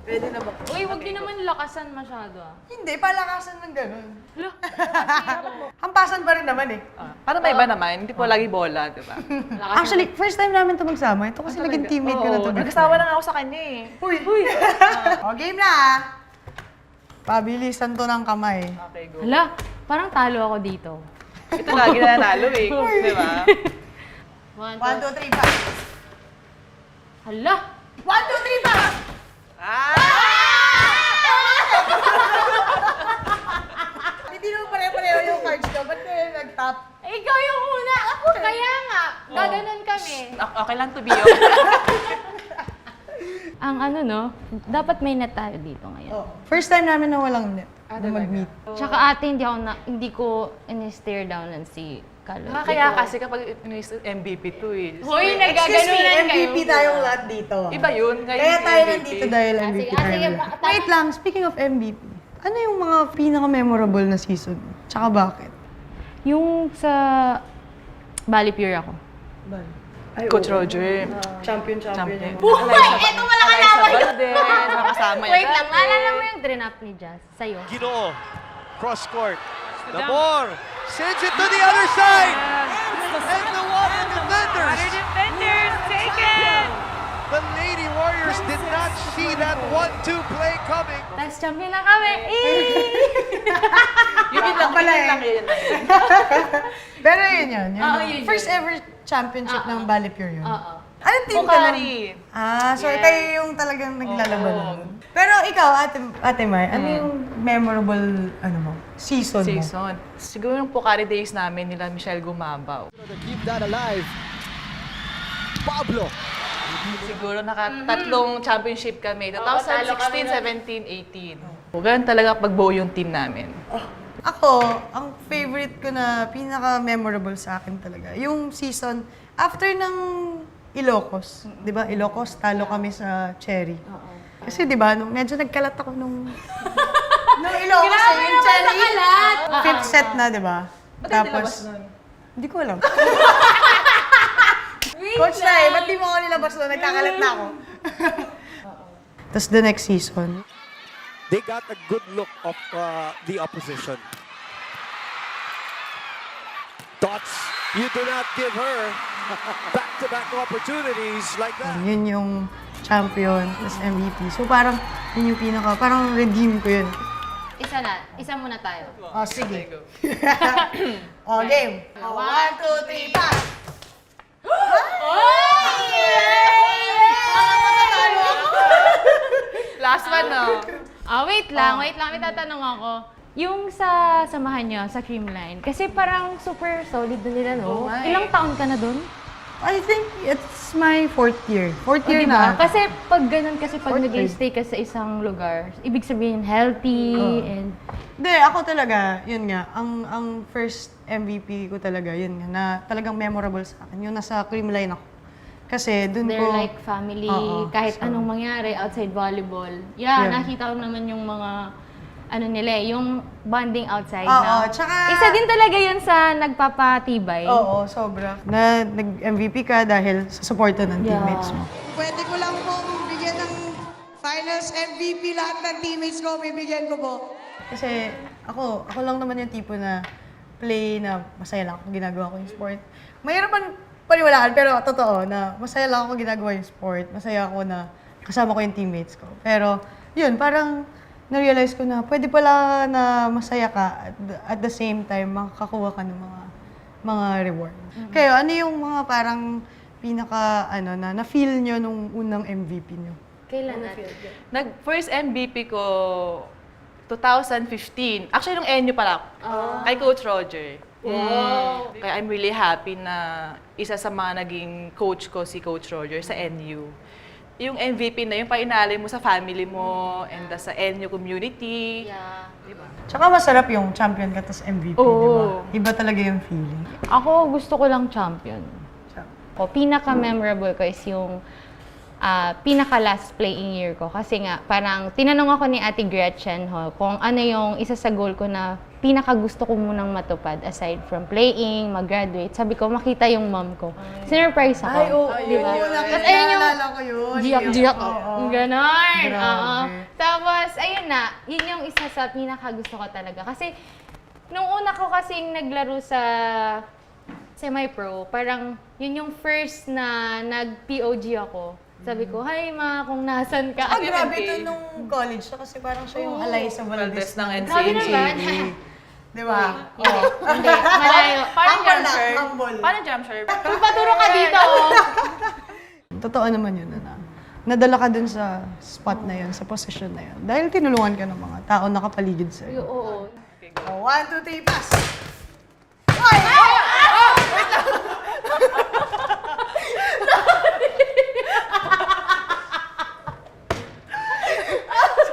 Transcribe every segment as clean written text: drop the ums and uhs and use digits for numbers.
Ready na ba? Uy, wag niyo naman lakasan masyado ah. Hindi, palakasan ng ganun. Hampasan pa rin naman eh. Para may iba naman, hindi po lagi bola, di ba? Actually, first time namin ito magsama. Ito kasi naging teammate ko na ito. Nagkasawa na nga ako sa kanya eh. Uy! O, game na ah! Pabilisan to ng kamay. Okay, go. Hala, parang talo ako dito. Ito lagi na nanalo eh. Di ba? 1, 1, 2, 3, pass! Hala! 1, 2, 3, pass! Hindi naman pare-pareho yung cards ko. Ba't kayo nag-top? Eh, ikaw yung una! Ako! Kaya nga! Gaganon kami. Okay lang to be yun. Ang ano no, dapat may net tayo dito ngayon. First time namin na walang net. Na mag-meet. Tsaka ate, hindi ko in-stare down si Carlo. Kaya kasi kapag MVP to eh. Hoy, Excuse me, nagaganunan kayo. MVP tayong lahat dito. Iba yun. Kaya tayo nandito dahil MVP sige, tayo. sige, lahat. Wait lang, speaking of MVP, ano yung mga pinaka-memorable na season? Tsaka bakit? Yung sa Bali Pure ako. Coach Roger. Champion. Eto wala ka naman! Balde, nakasama yan. Wait lang, naalala mo yung drinap ni Jazz sa'yo? Ginoo, cross court. Damor sends it to the other side. And the Water Defenders. The Lady Warriors did not see that 1-2 play coming. Tapos champion na kami! Yun lang pala eh. yun. Pero yun yun. Yun. First ever championship ng Bali Pure yun. Oo. Anong team ka nun? Pukari. So kayo yung talagang naglalaban nun. Pero ikaw, Ate Mai, ano yung memorable season mo? Season. Siguro yung Pukari days namin nila Michelle Gumabaw. To keep that alive. Pablo. Siguro tatlong championship kami. 2016, 17, 18. Ganun talaga pag-buo yung team namin. Ako, ang favorite ko na pinaka-memorable sa akin talaga, yung season after ng Ilocos. Di ba? Ilocos, talo kami sa Cherry. Kasi di ba, medyo nagkalat ako nung Ilocos yung Cherry. Fifth set na, di ba? Tapos, hindi ko alam. Coach na eh, ba't di mo ako nilabas doon? Nagkakalat na ako. Tapos the next season, They got a good look of the opposition. Thoughts, you do not give her back-to-back opportunities like that. yun yung champion, tapos MVP. So parang, yun yung parang redeem ko yun. Isa muna tayo. Oh, sige. Game. 1, 2, 3, pass! Last one, no? Wait lang, may tatanong ako. Yung sa samahan nyo, sa Creamline, kasi parang super solid na nila, no? Ilang taon ka na dun? I think it's my fourth year. Fourth year Diba? na. Kasi pag ganun, pag Fourth nag-stay ka sa isang lugar, ibig sabihin healthy and... Hindi, ako talaga, yun nga, ang first MVP ko talaga, yun nga, na talagang memorable sa akin, yung nasa Creamline ako. Kasi dun They're ko... like family, Oo, kahit so- anong mangyari outside volleyball. Yeah, Yeah. nakita ko naman yung mga, yung bonding outside Oo, na. tsaka- Isa din talaga yun sa nagpapatibay. Oo, sobra. Na nag-MVP ka dahil sa suporta ng Yeah. teammates mo. Pwede ko lang pong bigyan ng finals MVP lahat ng teammates ko, bibigyan ko po. Kasi ako lang naman yung tipo na play na masaya lang ako ginagawa ko yung sport. Mahirapan paniwalaan, pero totoo na masaya lang ako ginagawa yung sport. Masaya ako na kasama ko yung teammates ko. Pero yun, parang na-realize ko na pwede pala na masaya ka at the same time makakakuha ka ng mga reward. Kayo, ano yung mga parang pinaka na-feel nyo nung unang MVP nyo? Kailan natin? First MVP ko, 2015. Actually, nung NU pala. Kay Coach Roger. Kaya I'm really happy na isa sa mga naging coach ko si Coach Roger sa NU. Yung MVP na yung painalay mo sa family mo and sa NU community. Yeah. Diba? Tsaka masarap yung champion ka tapos MVP, di ba? Oo. Iba talaga yung feeling. Ako, gusto ko lang champion. O, pinaka-memorable ko is yung pinaka-last playing year ko. Kasi nga, parang tinanong ako ni Ate Gretchen kung ano yung isa sa goal ko na pinaka-gusto ko munang matupad aside from playing, mag-graduate. Sabi ko, makita yung mom ko. Sinurprise ako. Ay, oo. Di ba? Tapos ayun yung naalala ko yun. Giyak-giyak. Oo. Ganon. Grabe. Oo. Tapos, ayun na. Yun yung isa sa pinaka-gusto ko talaga. Kasi, nung una ko kasing naglaro sa semi-pro, parang yun yung first na nag-POG ako. Sabi ko, hi ma, kung nasan ka. Ah, grabe ito nung college siya kasi parang siya yung alay sa Valdez Valdez ng Grabe naman. Di ba? Hindi, malayo. Paano Humble jump lang, serve? humble. Paano jump serve? Magpaturo ka dito, oh. Totoo naman yun, na nadala ka dun sa spot na yun, sa position na yun. Dahil tinulungan ka ng mga tao nakapaligid sa'yo. Oo. Oh, 1, 2, 3, pass!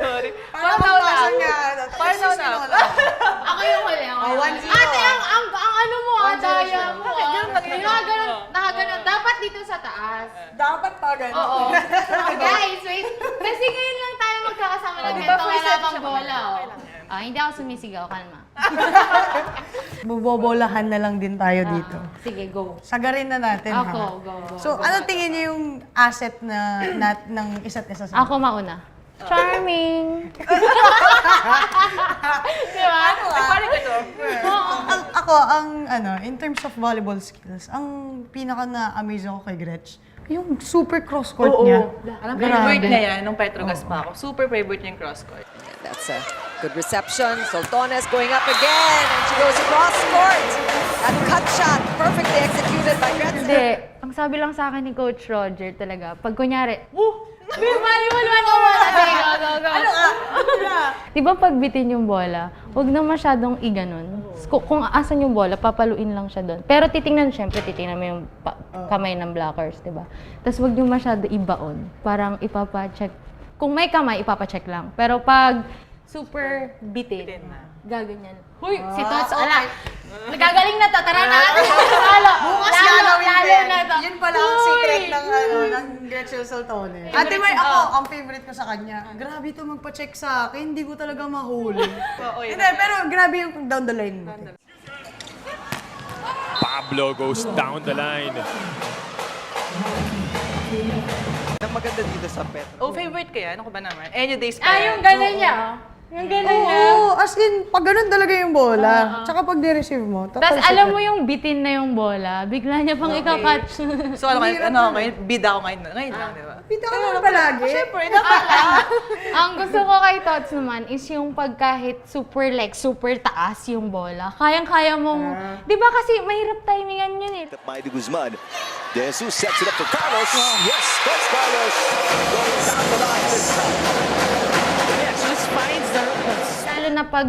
Sorry. Parang Paano na? mabasa nga. Paano na? Ako yung huli. Ako Oh, yung 1-0. huli. Ate, ang ano mo, ang 1-0 daya siya. mo. Bakit ganun lagi? Nakaganon. Dapat dito sa taas. Dapat pa ganun. Oo. Guys, wait. Kasi ngayon lang tayo magkakasama ng Di ba ganito. first Wala set pang siya? bola, oh. Kailangan. Hindi ako sumisigaw. Kalma. Bubobolahan na lang din tayo dito. Sige, go. Sagarin na natin, Ako, ha? go. So, ano tingin niyo yung asset na ng isa't isa sa Ako mauna. Charming. Diba? Paano ito? In terms of volleyball skills, ang pinaka na-amaze ako kay Gretch, yung super cross-court niya. Alam, Grabe. favorite niya yan nung Petrogas pa ako. Super favorite niya yung cross-court. That's a good reception. Soltones going up again, and she goes across court. That cut shot, perfectly executed by Gretchen. Hindi. Ang sabi lang sa akin ni Coach Roger talaga, pag kunyari, volleyball, go. Ano Diba pag bitin yung bola, huwag na masyadong iganon. Kung asan yung bola, papaluin lang siya doon. Pero titingnan mo yung kamay ng blockers, diba? Tapos huwag yung masyado ibaon. Parang ipapacheck. Kung may kamay, ipapacheck lang. Pero pag super bitin, gaganyan. Huy, si Tots, ala. Nagagaling na to, tara na. Bukas gagawin din. na to. Yun pala ang secret ng Gretchen Soltone. Ate May, ako, ang favorite ko sa kanya, grabe to magpa-check sa akin, hindi ko talaga mahuli. Hindi, pero grabe yung down the line. Pablo goes down the line. Ang maganda dito sa Petro. Oh, favorite ko yan. Ano ko ba naman? Any days pa yan. Yung gano'n niya. Yung gano'n niya. Oo, as in, pag ganun talaga yung bola. Tsaka pag ni-receive mo, Tapos alam mo yung bitin na yung bola, bigla niya pang ika-catch. So ano ngayon? Bida ako ngayon. Ngayon lang, di ba? Pita ka naman palagi. Siyempre, dapat. Ang gusto ko kay Tots naman is yung pag kahit super taas yung bola, kayang-kaya mong, di ba kasi mahirap timingan yun eh. By De Guzman. De Jesus sets it up for Carlos. Yes, that's Carlos. Going down the line this time. Just finds the Lalo na pag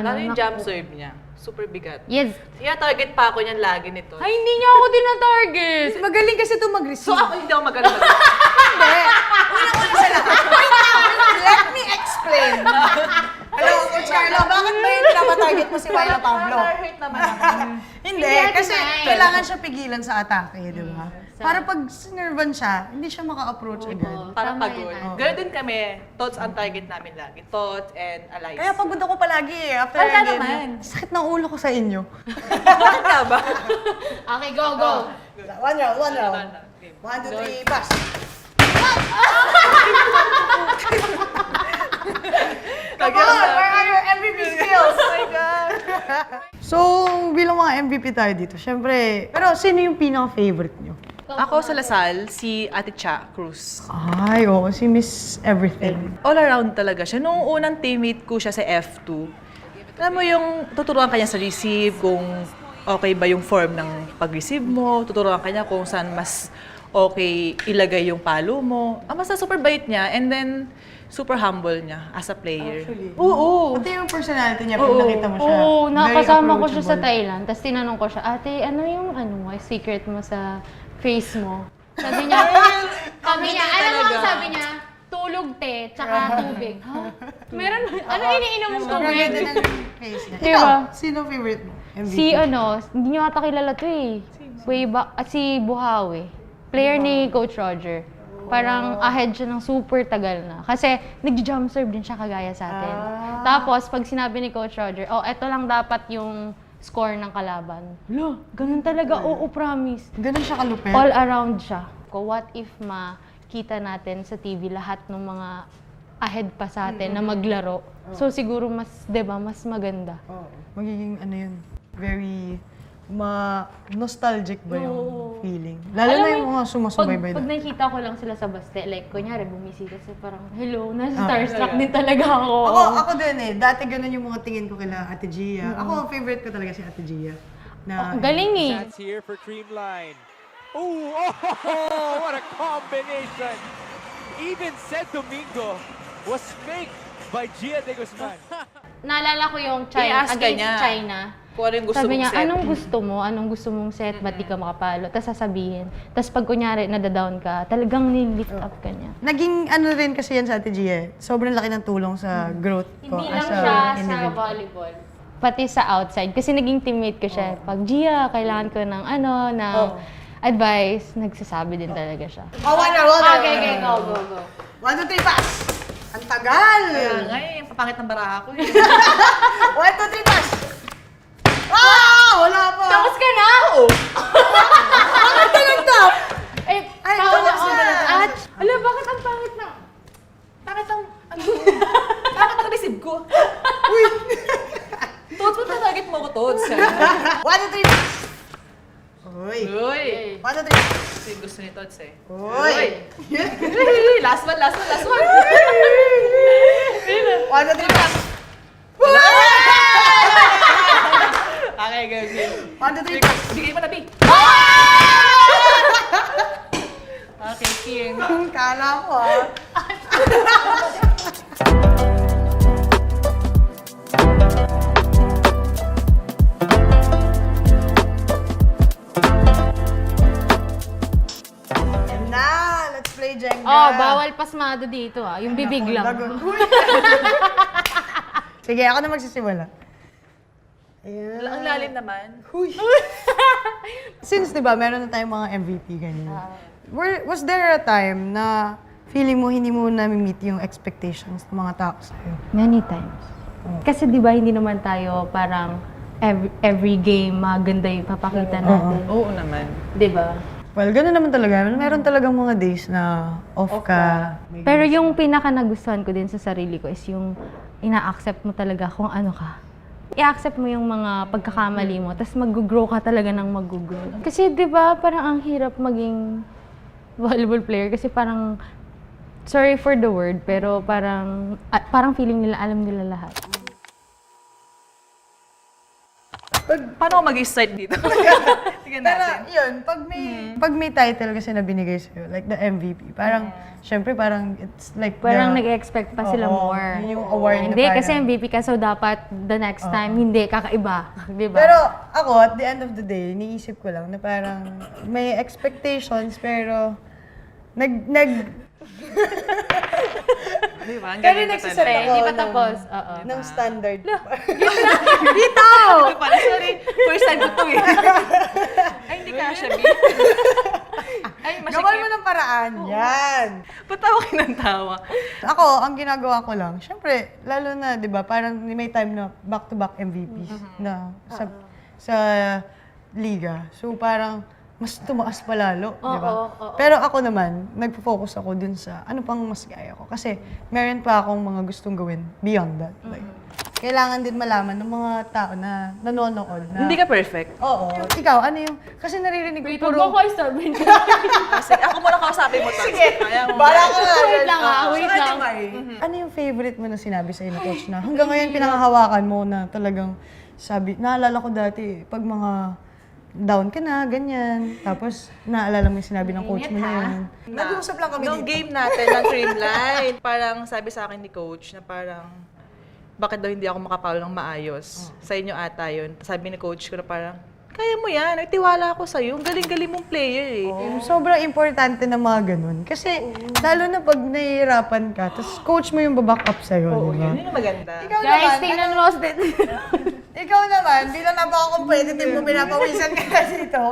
Lalo yung jump serve niya. Super bigat. Yes. Kaya target pa ako niyan lagi nito. Ay, hindi niya ako din-target. Magaling kasi ito mag-receive. So ako hindi ako magaling Hindi. Una-una sa lahat. Wait lang. Let me explain. Hello, Coach Carlo. Bakit ba yung pinapatarget mo si Myla Pablo? Hurt naman ako. Hindi, kasi kailangan siya pigilan sa atake, di ba? Para pag sinervan siya, hindi siya maka-approach agad. Para Tama pagod. yan. Ganun din kami. Tots ang target namin lagi. Tots and Alice. Kaya pagod ako palagi eh. After Ay, a game. naman. Sakit ng ulo ko sa inyo. Bakit nga ba? Okay, go. One round. 1, 2, 3, pass. Come on, where are your MVP skills? Oh my God. So, bilang mga MVP tayo dito, syempre, pero sino yung pinaka-favorite nyo? Ako sa Lasal, si Ate Cha Cruz. Ay, oo, si Miss Everything. All around talaga siya. Nung unang teammate ko siya sa F2, alam mo yung tuturuan kanya sa receive, kung okay ba yung form ng pag-receive mo, tuturuan kanya kung saan mas okay ilagay yung palo mo. Basta super bait niya. And then, super humble niya as a player. Oo. Pati yung personality niya, pag nakita mo siya. Oo, nakasama ko siya sa approachable. Thailand. Tapos tinanong ko siya, ate, ano yung secret mo sa face mo? Sabi niya, alam mo, sabi niya, tulog te, tsaka tubig. Ha? Meron, ano iniinom mong Sobrang ganda tubig? ng face niya. Diba? Ikaw, sino favorite mo? MVP? Si hindi niyo ata kilala to eh. Way back, si Buhawi. Player ni Coach Roger. Parang ahead siya ng super tagal na. Kasi nag-jump serve din siya kagaya sa atin. Tapos, pag sinabi ni Coach Roger, eto lang dapat yung score ng kalaban. Lo, ganun talaga. Oo, promise. Ganun siya kalupit. All around siya. What if makita natin sa TV lahat ng mga ahead pa sa atin na maglaro? So siguro mas, 'di ba, mas maganda. Magiging ano yun, very nostalgic ba yung feeling? Lalo Alam na mo yung mga sumasubaybay pag doon. nakikita ko lang sila sa baste, like kunyari bumisita sa parang, hello, nasa starstruck din talaga ako. Ako din eh. Dati ganun yung mga tingin ko kila Ate Gia. Ako, favorite ko talaga si Ate Gia. Na, Galing eh. That's here for Creamline. Oh, what a combination! Even St. Domingo was faked by Gia de Guzman. Naalala ko yung China, I-ask ka against niya. China. Kung ano yung gusto Sabi mong niya, set. anong gusto mo? Anong gusto mong set? Ba't di ka makapalo? Tapos sasabihin. Tapos pag kunyari, nadadown ka, talagang nilift up ka niya. naging ano rin kasi yan sa Ate Gia. Sobrang laki ng tulong sa growth ko Hindi as lang a siya sa individual. volleyball. Pati sa outside. Kasi naging teammate ko siya. Pag Gia, kailangan ko ng advice, nagsasabi din talaga siya. Wala. Okay, go. 1, 2, 3, pass! Ang tagal! Kaya nga eh, papangit ng baraha ko eh. 1, 2, 3, pass! Wala pa! Tapos ka na! Bakit ka nag-top? Eh, Ay, tawag tapos ako na. na. Ala, bakit ang pangit na? Bakit ang receive ko? Tots, ba't na-target mo ko, Tots? 1, 2, 3, pass! Uy! Uy! 1, 2, 3, pass! Ito yung gusto ni Tots eh. Uy! Last one! 1, 2, 3, pass! Okay, go. 1, 2, 3, pass! Bigay mo na, B. Okay, King. Kala ko ah. Yan na! Let's play Jenga! Bawal pasmado dito Yung bibig lang. Uy! Sige, ako na magsisimula. Ayan. Ang lalim naman. Since, di ba, meron na tayong mga MVP ganyan. Was there a time na feeling mo hindi mo na-meet yung expectations ng mga tao sa'yo? Many times. Kasi di ba hindi naman tayo parang every game maganda yung papakita natin. Oo naman. Di ba? Well, gano'n naman talaga. Meron talagang mga days na off ka. Pero yung pinaka nagustuhan ko din sa sarili ko is yung ina-accept mo talaga kung ano ka. I-accept mo yung mga pagkakamali mo, tapos mag-grow ka talaga ng mag-grow. Kasi di ba parang ang hirap maging volleyball player kasi parang, sorry for the word, pero parang feeling nila alam nila lahat. Paano ako mag-start dito? Sige Pero natin. yun, pag may title kasi na binigay sa'yo, like the MVP, parang, syempre parang it's like Parang the, nag-expect pa sila Oo, more. yun yung award na Hindi, parang- kasi MVP ka, so dapat the next time, hindi, kakaiba. Di ba? Pero ako, at the end of the day, niisip ko lang na parang may expectations, pero Di ba? Ang Pero galing ka nagsiset talaga. ako Hindi pa ng- tapos. Oo. ng standard. Dito! Pala, sorry. First time ko to eh. Ay, hindi ka siya, B. Ay, Gawal mo masikip. ng paraan. Yan. Ba't tawa ka ng tawa? Ako, ang ginagawa ko lang, syempre, lalo na, di ba, parang may time na back-to-back MVPs na sa liga. So, parang mas tumaas pa lalo, di ba? oo. Pero ako naman, nagpo-focus ako dun sa ano pang mas kaya ko. Kasi meron pa akong mga gustong gawin beyond that. Like, kailangan din malaman ng mga tao na nanonood na... Hindi ka perfect. Oo. Ikaw, ano yung... Kasi naririnig ko Wait, puro... huwag mo ko istorbohin ka. Sige, ako muna kausapin mo. Sige. Bala ka nga. Wait lang wait lang. Ano yung favorite mo na sinabi sa'yo na coach na hanggang ngayon pinangahawakan mo na talagang sabi, naalala ko dati, pag mga down ka na, ganyan. Tapos, naalala mo yung sinabi ng coach mo na yun. Nag-uusap lang kami Nung dito. game natin ng Creamline, parang sabi sa akin ni coach na parang, bakit daw hindi ako makapalo ng maayos? Sa inyo ata yun. Sabi ni coach ko na parang, kaya mo yan, nagtiwala ako sa'yo. Ang galing-galing mong player eh. Sobrang importante na mga ganun. Kasi, lalo na pag nahihirapan ka, tapos coach mo yung baback up sa'yo, di ba? Yun yung maganda. Ikaw Guys, naman, tingnan mo ako. ikaw naman, bilang napaka-competitive mo, pinapawisan ka na dito.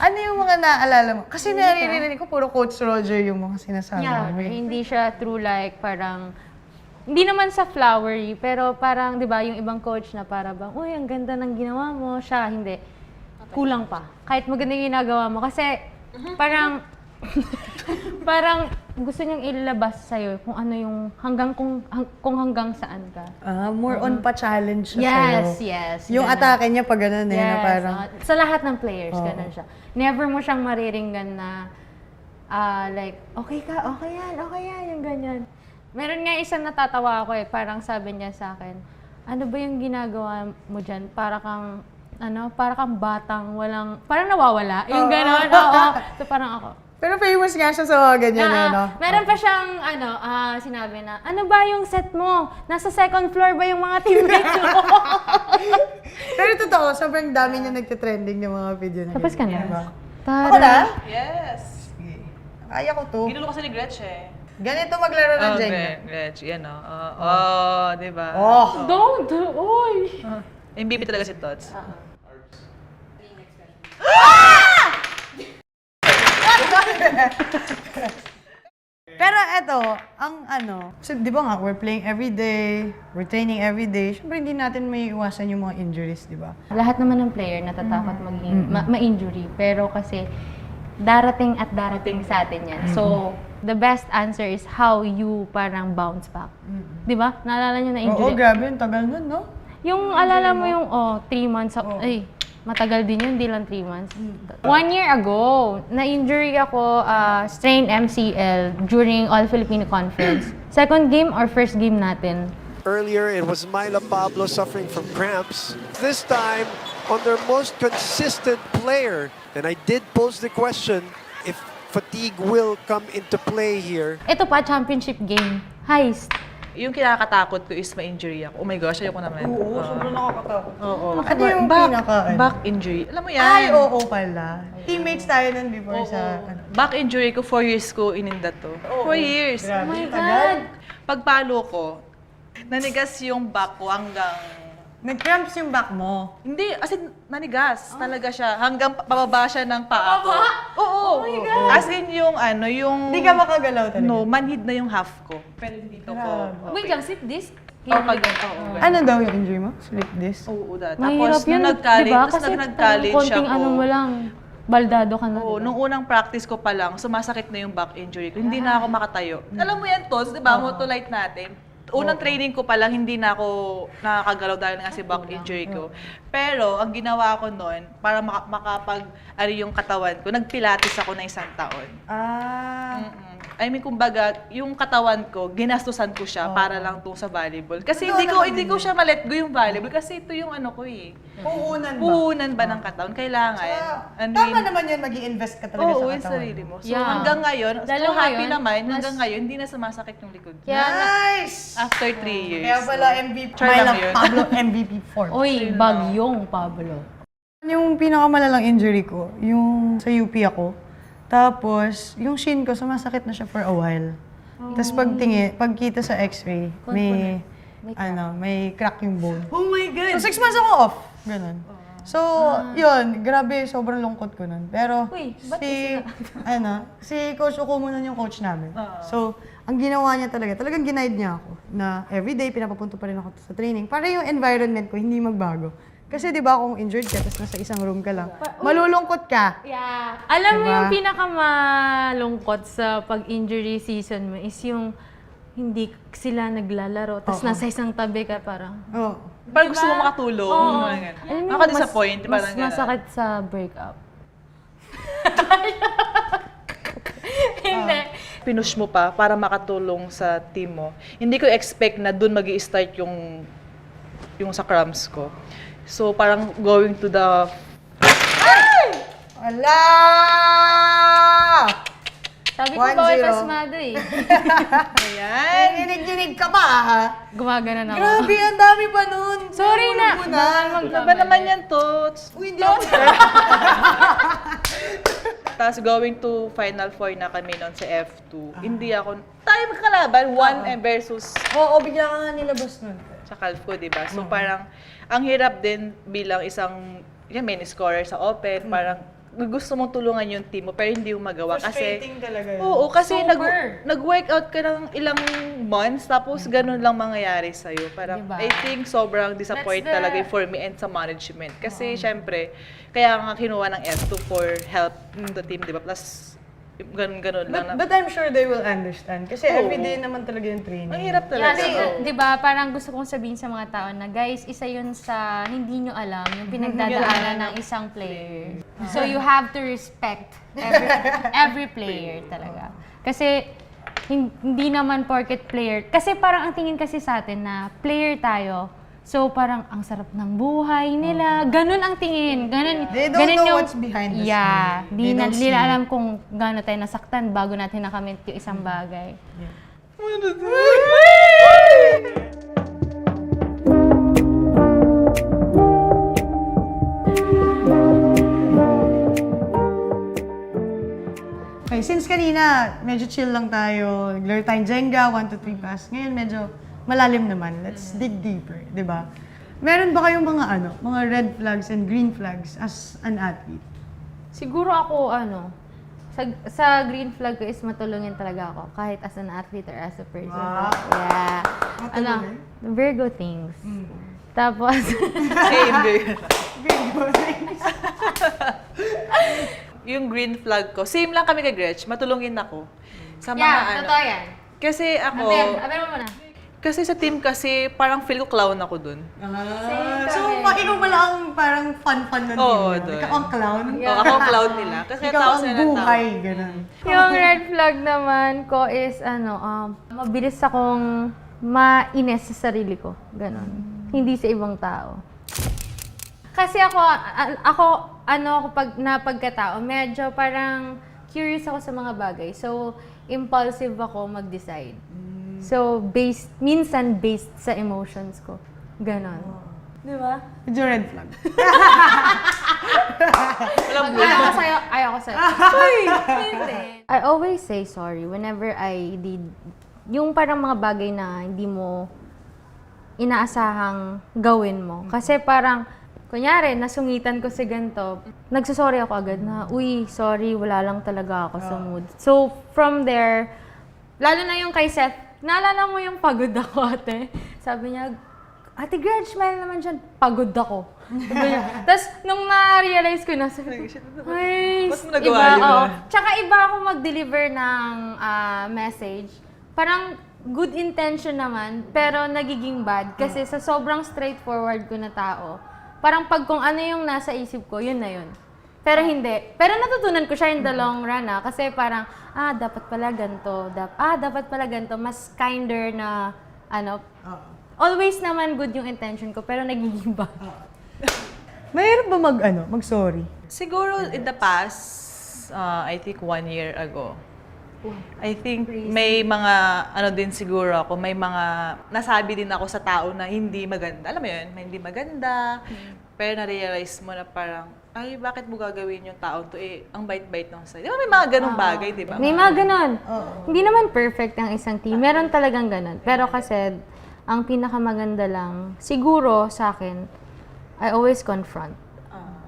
Ano yung mga naalala mo? Kasi naririnig ko, puro Coach Roger yung mga sinasabi Yeah, mo. hindi siya true like parang hindi naman sa flowery, pero parang 'di ba yung ibang coach na para bang, uy, ang ganda ng ginawa mo, siya hindi. Kulang pa. Kahit maganda yung ginagawa mo kasi parang parang gusto niyang ilabas sa'yo kung ano yung kung hanggang saan ka. More on pa-challenge siya sa'yo. Yes. Yung ganun. atake niya pag ganun na Yes, parang... sa lahat ng players, ganun siya. Never mo siyang mariringgan na like, okay yan, yung ganyan. Meron nga isang natatawa ako parang sabi niya sa akin, ano ba yung ginagawa mo dyan? Para kang batang parang nawawala. Yung gano'n, oo. So parang ako. Pero famous nga siya sa mga ganyan, no? Meron pa siyang, sinabi na, ano ba yung set mo? Nasa second floor ba yung mga teammates mo? Pero totoo, sobrang dami niya nagtitrending ng mga video na Tapos ka na. Diba? Tara. Ako na? Yes. Kaya ko to. Ginulo kasi ni Gretch eh. Ganito maglaro ng Jenga. Gretch, yan di ba? Don't! Uy! MVP talaga si Tots. Pero eto, so, di ba nga, we're playing every day, we're training every day. Siyempre, hindi natin may iwasan yung mga injuries, di ba? Lahat naman ng player natatakot maging ma-injury. Pero kasi darating at darating sa atin yan. So, the best answer is how you parang bounce back. Di ba? Naalala nyo na Oo, injury? grabe, ang tagal nun, no? Yung alala mo yung 3 months, ay, matagal din yun, hindi lang 3 months. 1 year ago, na-injury ako, strained MCL during All-Filipino Conference. Second game or first game natin. Earlier, it was Myla Pablo suffering from cramps. This time, on their most consistent player. And I did pose the question if fatigue will come into play here. Ito pa, championship game. Heist. Yung kinakatakot ko is ma-injury ako. Oh my gosh, ayoko naman. Oo, sobrang nakakatakot. Oo. Ano yung pinaka, Back injury. Alam mo yan? Ay, oo pala. Teammates tayo nun before sa... Back injury ko, 4 years ko ininda to. 4 years. Grabe, Oh my tagal. God! Pagpalo ko, nanigas yung back ko hanggang... Nag-cramps yung back mo. Hindi, as in, nanigas. Talaga siya. Hanggang pababa siya ng paa ko. Oo. Oh my God. As in yung yung... Hindi ka makagalaw talaga. No, manhid na yung half ko. Pero dito ko. Wait lang, slip disc? Ano daw yung injury mo? Slip disc? Oo, da. Mahirap Tapos, yun, nung nag-college, diba? tapos Kasi nag-college konting ako. mo lang, baldado ka na. Oo, nung unang practice ko pa lang, sumasakit na yung back injury ko. Hindi na ako makatayo. Alam mo yan, Tots, di ba? Motolite natin. Unang training ko pa lang, hindi na ako nakakagalaw dahil nga si back injury ko. Pero, ang ginawa ko noon, para yung katawan ko, nagpilates ako na 1 taon. I mean, kumbaga, yung katawan ko, ginastusan ko siya para lang to sa volleyball. Kasi hindi ko siya ma-let go yung volleyball kasi ito yung ano ko eh. Puhunan ba? Puhunan ba ng katawan? Kailangan. Tama naman yun, mag-i-invest ka talaga Oo, sa yung katawan. sarili mo. So, Yeah. hanggang ngayon, Lalo so happy ngayon, naman, hanggang ngayon, hindi na sumasakit yung likod. Kaya Nice! After 3 years. Kaya pala MVP. Try lang Myla yun. Pablo MVP 4. Oy, bagyong Pablo. Yung pinakamalalang injury ko, yung sa UP ako. Tapos, yung shin ko, sumasakit na siya for a while. Tapos pagkita sa x-ray, may crack yung bone. Oh my God! So, 6 months ako off. Ganun. So, yun, grabe, sobrang lungkot ko nun. Pero, Uy, ba't si Coach Okumo nun yung coach namin. So, ang ginawa niya talagang ginaid niya ako na everyday pinapapunto pa rin ako sa training para yung environment ko hindi magbago. Kasi di ba kung injured ka tapos nasa isang room ka lang, malulungkot ka. Yeah. Alam mo Diba? yung pinakamalungkot sa pag-injury season mo is yung hindi sila naglalaro, tapos nasa isang tabi ka parang. Oh. Parang gusto mo makatulong. Oo. mga ganun. Alam mo yung Nakaka-disappoint. mas Parang ganun. masakit sa breakup. Hindi. Pinush mo pa para makatulong sa team mo. Hindi ko expect na dun mag-i-start yung sa cramps ko. So, parang going to the... Wala! Sabi ko, bawal 1-0. pasmado eh. Ayan. Ginig-ginig ka pa, ha? Gumagana na ako. Grabe, ang dami pa nun. Sorry na. Ano ba naman yan, Tots? Uy, hindi ako. Tapos going to Final Four na kami noon sa F2. Hindi ako, tayo magkalaban, 1 versus Oo, bigla ka nga nilabas nun. sa Calfo, di ba? So parang, ang hirap din bilang isang main scorer sa Open, parang gusto mong tulungan yung team mo, pero hindi mo magawa. Frustrating talaga yun. Oo, kasi Super. nag-workout ka ng ilang months, tapos ganun lang mangyayari sa'yo. Parang, Diba? I think sobrang disappoint That's the- talaga for me and sa management. Kasi, syempre, kaya nga kinuha ng F2 for help the team, di ba? Plus, ganun lang. But I'm sure they will understand. Kasi Oo. everyday naman talaga yung training. Ang hirap talaga. Kasi, Oo. di ba, parang gusto kong sabihin sa mga tao na, guys, isa yun sa hindi nyo alam, yung pinagdadaanan ng isang player. So, you have to respect every player talaga. Kasi, hindi naman porket player. Kasi parang ang tingin kasi sa atin na player tayo, so parang ang sarap ng buhay nila. Ganun ang tingin. Ganun, They don't ganun know what's behind the Yeah. scene. Di They na don't nila see. alam kung gaano tayo nasaktan bago natin nakamit yung isang bagay. Okay, since kanina, medyo chill lang tayo. Naglaro tayong Jenga, 1 to 3 pass. Ngayon, medyo malalim naman. Let's dig deeper, di ba? Meron ba kayong mga red flags and green flags as an athlete? Siguro ako, sa green flag ko is matulungin talaga ako, kahit as an athlete or as a person. Wow. Yeah. Matulungin? Virgo things. Tapos, Same, girl. Virgo things. Yung green flag ko, same lang kami kay Gretch, matulungin ako. Sa mga yeah, totoo yan. Kasi ako, Aber mo muna. kasi sa team kasi, parang feel ko clown ako dun. So, ikaw pala ang parang fun-fun ng team Oo, mo. doon. Ikaw ang clown. Oo, ako ang clown nila. Kasi Ikaw tao ang sila ng tao. buhay, ganun. Yung red flag naman ko is, mabilis akong mainis sa sarili ko. Ganon. Hindi sa ibang tao. Kasi ako pag napagkatao, medyo parang curious ako sa mga bagay. So, impulsive ako mag-decide. So, minsan based sa emotions ko. Ganon. Di ba? Medyo red flag. Ayoko sa'yo. Hindi. I always say sorry whenever I did yung parang mga bagay na hindi mo inaasahang gawin mo. Kasi parang, kunyari, nasungitan ko si ganito, nagsasorry ako agad na, uy, sorry, wala lang talaga ako sa mood. So, from there, lalo na yung kay Seth, naalala mo yung pagod ako, ate? Sabi niya, Ate Gretch, smile naman dyan, pagod ako. Tapos, nung na-realize ko na, sabi ko, ay, Ba't mo nagawa yun? oo. Tsaka iba ako mag-deliver ng message. Parang good intention naman, pero nagiging bad. Kasi sa sobrang straightforward ko na tao, parang pag kung ano yung nasa isip ko, yun na yun. Pero hindi. Pero natutunan ko siya in the long run kasi parang, dapat pala ganito. Dapat pala ganito. Mas kinder na, always naman good yung intention ko, pero nagiging bad. Mahirap ba mag-sorry? Siguro in the past, I think 1 year ago, I think may mga, din siguro ako, may mga nasabi din ako sa tao na hindi maganda. Alam mo yun, may hindi maganda. Pero na-realize mo na parang, ay, bakit mo gagawin yung tao to? Ang bait-bait ng sa'yo. Di ba may mga ganong bagay, di ba? May mga ganon. Hindi naman perfect ang isang team. Meron talagang ganon. Pero kasi, ang pinakamaganda lang, siguro sa akin, I always confront.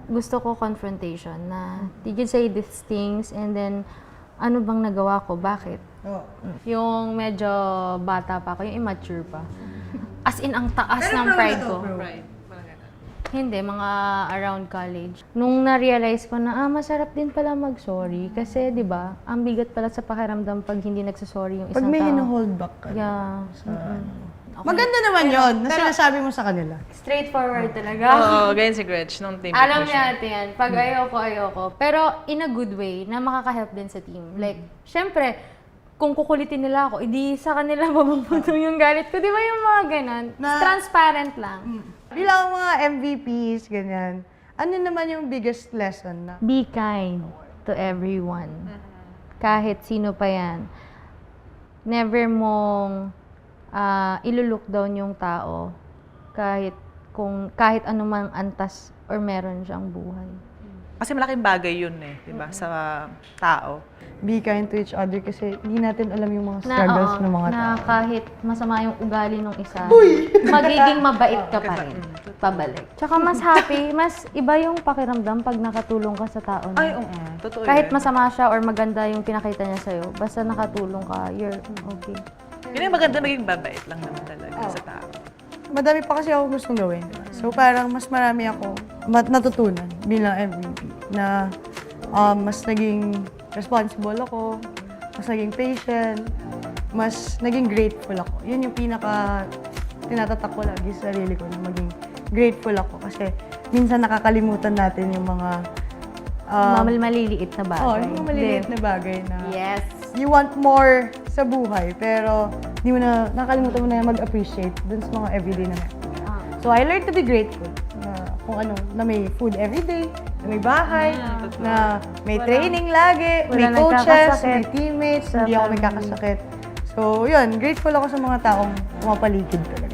Gusto ko confrontation na, did you say these things? And then, ano bang nagawa ko? Bakit? Yung medyo bata pa ako, yung immature pa. As in, ang taas ng pride ko. Right. Parang ganun. Hindi, mga around college. Nung na-realize ko na, masarap din pala mag-sorry. Kasi, di ba, ang bigat pala sa pakiramdam pag hindi nagsasorry yung Pag isang may tao. hino-hold back ka. Yeah. Maganda naman yon na sinasabi mo sa kanila. Straightforward talaga. Oo, ganyan si Gretch nung team. Alam niya natin yan. Pag ayoko. Pero in a good way, na makaka-help din sa team. Like, syempre, kung kukulitin nila ako, edi sa kanila mapupunong yung galit ko. Di ba yung mga ganon? Na- Transparent lang. Bilang mga MVPs, ganyan. Ano naman yung biggest lesson na Be kind to everyone. Kahit sino pa yan. Never mong iluluok down yung tao kahit anumang antas or meron siyang buhay. Kasi malaking bagay yun di ba, sa tao. be kind to each other kasi hindi natin alam yung mga struggles ng mga na tao. kahit masama yung ugali ng isa, magiging mabait ka pa rin. Pabalik. Tsaka mas happy, mas iba yung pakiramdam pag nakatulong ka sa tao na. Ay, oo. Totoo Kahit yun. masama siya or maganda yung pinakita niya sa'yo, basta nakatulong ka, you're okay. Yun yung maganda, maging babait lang naman talaga sa tao. Madami pa kasi ako gustong gawin. So parang mas marami ako natutunan bilang MVP na mas naging responsible ako, mas naging patient, mas naging grateful ako. Yun yung pinaka tinatatak ko lagi sa sarili ko na maging grateful ako kasi minsan nakakalimutan natin yung mga Maliliit na bagay. yung mga maliliit na bagay na Yes. you want more sa buhay pero di mo na nakakalimutan mo na mag-appreciate dun sa mga everyday na meron. So I learned to be grateful na kung ano, na may food every day, na may bahay, na may training lagi, may Wala coaches, nagkakasakit may teammates, sa hindi ako family. nagkakasakit. So yun, grateful ako sa mga taong pumapaligid talaga.